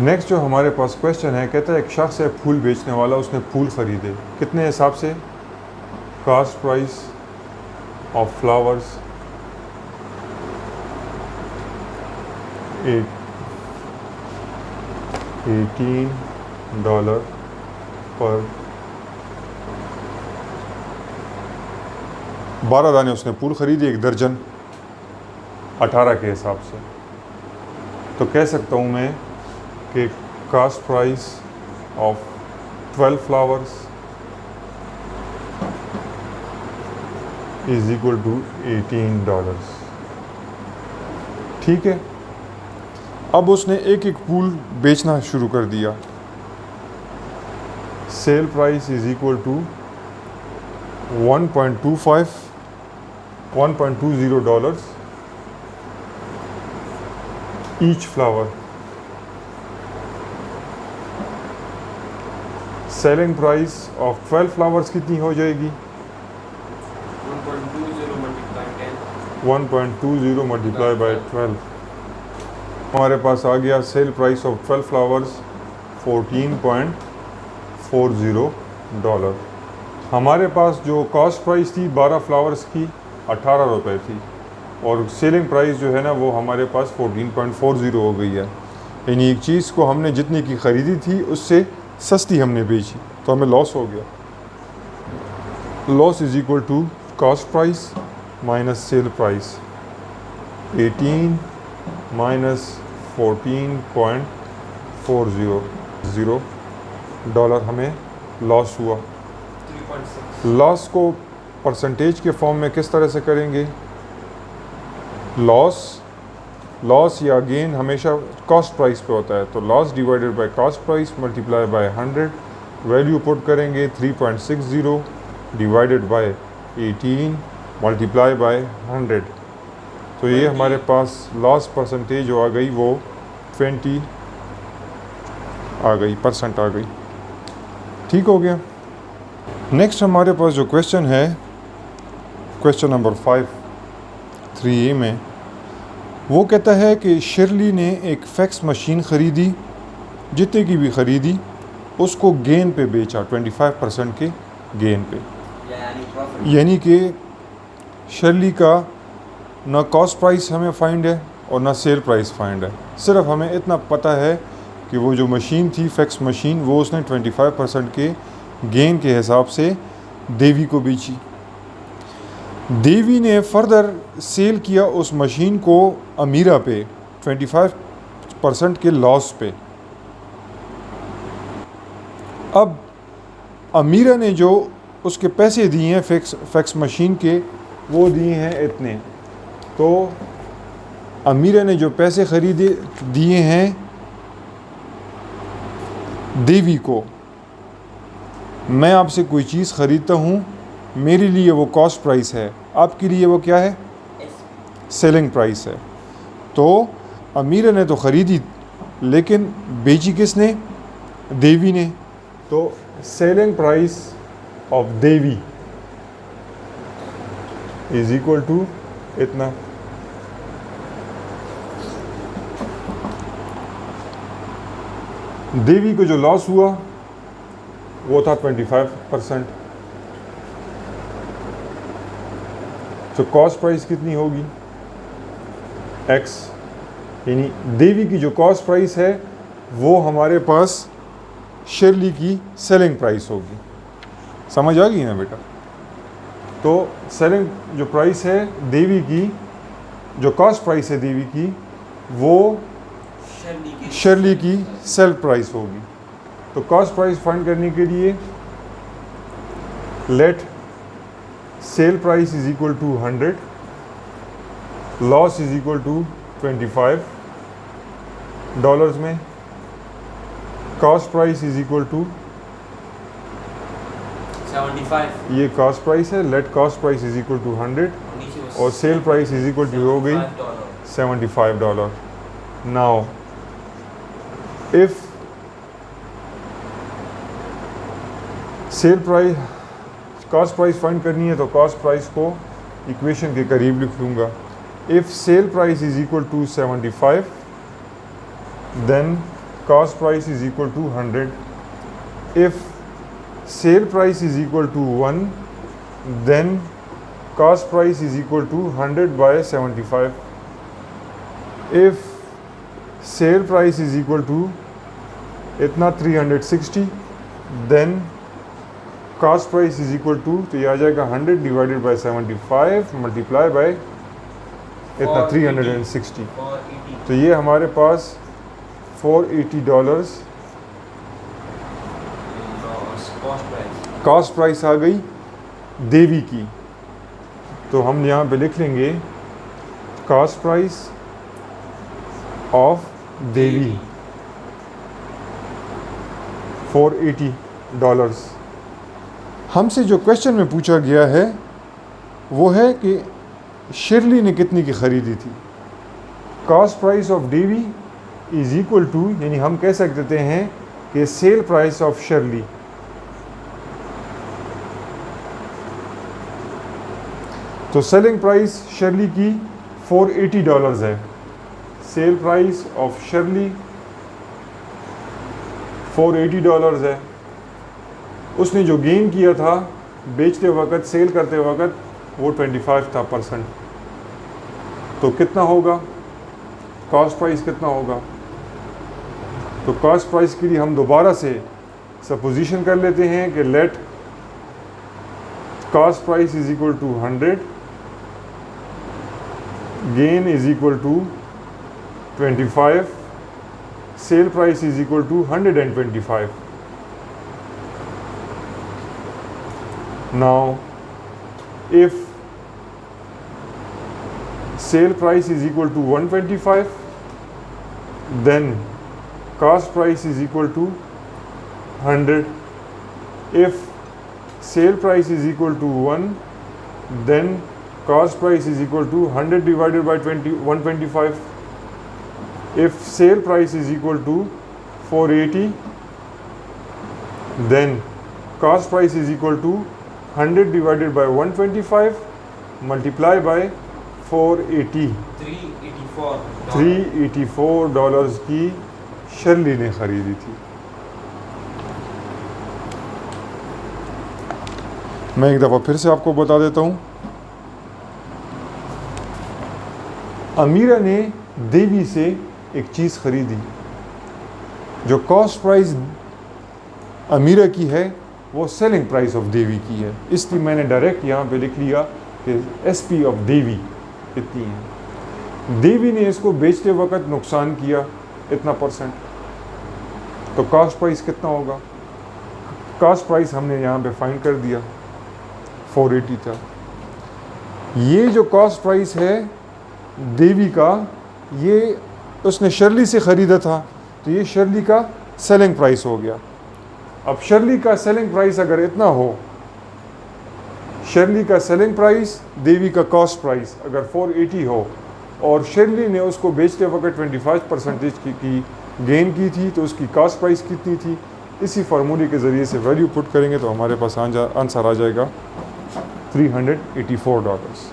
Next जो हमारे पास question है, कहता है एक शख्स है फूल बेचने वाला, उसने फूल ख़रीदे कितने हिसाब से? कॉस्ट प्राइस ऑफ फ्लावर्स $18 पर 12 दाने उसने फूल ख़रीदे, एक दर्जन 18 के हिसाब से। तो कह सकता हूँ मैं कि cost price of 12 flowers is equal to $18। ठीक है, अब उसने एक एक फूल बेचना शुरू कर दिया। Sale price is equal to $1.20 each flower. Selling price of 12 flowers कितनी हो जाएगी? 1.20 मल्टीप्लाई बाय 12। हमारे पास आ गया सेल प्राइस ऑफ 12 फ्लावर्स $14.40। हमारे पास जो कॉस्ट प्राइस थी 12 फ्लावर्स की 18 रुपये थी, और सेलिंग प्राइस जो है ना वो हमारे पास 14.40 हो गई है। यानी एक चीज़ को हमने जितने की ख़रीदी थी उससे सस्ती हमने बेची, तो हमें लॉस हो गया। Loss is equal to cost price minus sale price. 18 minus $14.40 हमें लॉस हुआ। 3.6। लॉस को परसेंटेज के फॉर्म में किस तरह से करेंगे? लॉस या गेन हमेशा कॉस्ट प्राइस पे होता है, तो loss divided by cost price multiply by 100। Value put करेंगे 3.60 डिवाइडेड बाय 18 मल्टीप्लाई बाय 100। तो ये हमारे पास लॉस परसेंटेज जो आ गई वो 20 आ गई, परसेंट आ गई। ठीक हो गया। नेक्स्ट हमारे पास जो क्वेश्चन है, क्वेश्चन नंबर 5 3A में, वो कहता है कि शिरली ने एक फैक्स मशीन ख़रीदी, जितने की भी ख़रीदी उसको गेन पे बेचा, 25% के गेन पे। यानी कि शिरली का ना कॉस्ट प्राइस हमें फाइंड है और ना सेल प्राइस फाइंड है, सिर्फ हमें इतना पता है कि वो जो मशीन थी फैक्स मशीन, वो उसने 25% के गेन के हिसाब से देवी को बेची। देवी ने फर्दर सेल किया उस मशीन को अमीरा पे 25% के लॉस पे। अब अमीरा ने जो उसके पैसे दिए हैं फैक्स मशीन के, वो दिए हैं इतने। तो अमीरा ने जो पैसे ख़रीदे दिए हैं देवी को, मैं आपसे कोई चीज़ ख़रीदता हूँ, मेरे लिए वो कॉस्ट प्राइस है, आपके लिए वो क्या है? सेलिंग प्राइस है। तो अमीरा ने तो ख़रीदी, लेकिन बेची किसने? देवी ने। तो selling price of Devi is equal to इतना। देवी को जो लॉस हुआ वो था 25%। तो कॉस्ट प्राइस कितनी होगी? X, यानी देवी की जो कॉस्ट प्राइस है वो हमारे पास शिरली की सेलिंग प्राइस होगी। समझ आ गई ना बेटा? तो सेलिंग जो प्राइस है देवी की, जो कॉस्ट प्राइस है देवी की, वो शिरली की सेल प्राइस होगी। तो कॉस्ट प्राइस फाइंड करने के लिए let sale price is equal to 100, loss is equal to $25 में, cost price is equal to 75। ये कॉस्ट प्राइस है, let cost price is equal to 100 और sale price is equal to हो गई $75। Now if sale price, cost price find करनी है तो cost price को इक्वेशन के करीब लिख लूँगा। If sale price is equal to 75 then cost price is equal to 100. If sale price is equal to 1, then cost price is equal to 100 by 75. If sale price is equal to इतना 360, then cost price is equal to, तो ये आ जाएगा 100 divided by 75 multiply by इतना 360. तो ये हमारे पास $480 cost price आ गई देवी की. तो हम यहाँ पे लिख लेंगे कॉस्ट प्राइस ऑफ देवी $480. हमसे जो क्वेश्चन में पूछा गया है वो है कि शिरली ने कितनी की ख़रीदी थी. Cost price of Devi is equal to, यानी हम कह सकते हैं कि सेल प्राइस ऑफ शिरली. तो सेलिंग प्राइस शिरली की $480 है. सेल प्राइस ऑफ शिरली $480 है. उसने जो गेन किया था बेचते वक्त, सेल करते वक्त, वो 25 था %. तो कितना होगा कॉस्ट प्राइस, कितना होगा? तो कॉस्ट प्राइस के लिए हम दोबारा से सपोजिशन कर लेते हैं कि let cost price is equal to 100, gain is equal to 25, sale price is equal to 125. Now if sale price is equal to 125, then cost price is equal to 100. If sale price is equal to 1, then cost price is equal to 100 divided by 125. If sale price is equal to 480, then cost price is equal to 100 divided by 125 multiply by 480. $384 की शिरली ने ख़रीदी थी. मैं एक दफ़ा फिर से आपको बता देता हूँ. अमीरा ने देवी से एक चीज़ ख़रीदी. जो कॉस्ट प्राइस अमीरा की है वो सेलिंग प्राइस ऑफ देवी की है. इसलिए मैंने डायरेक्ट यहाँ पे लिख लिया कि SP ऑफ देवी इतनी है. देवी ने इसको बेचते वक्त नुकसान किया इतना %. तो कॉस्ट प्राइस कितना होगा? कॉस्ट प्राइस हमने यहाँ पे फाइंड कर दिया, 480 था. ये जो कॉस्ट प्राइस है देवी का, ये उसने शिरली से ख़रीदा था, तो ये शिरली का सेलिंग प्राइस हो गया. अब शिरली का सेलिंग प्राइस अगर इतना हो, शिरली का सेलिंग प्राइस देवी का कॉस्ट प्राइस अगर 480 हो और शिरली ने उसको बेचते वक्त 25% की गेन की थी, तो उसकी कॉस्ट प्राइस कितनी थी? इसी फार्मूले के ज़रिए से वैल्यू पुट करेंगे तो हमारे पास आंसर आ जाएगा $384.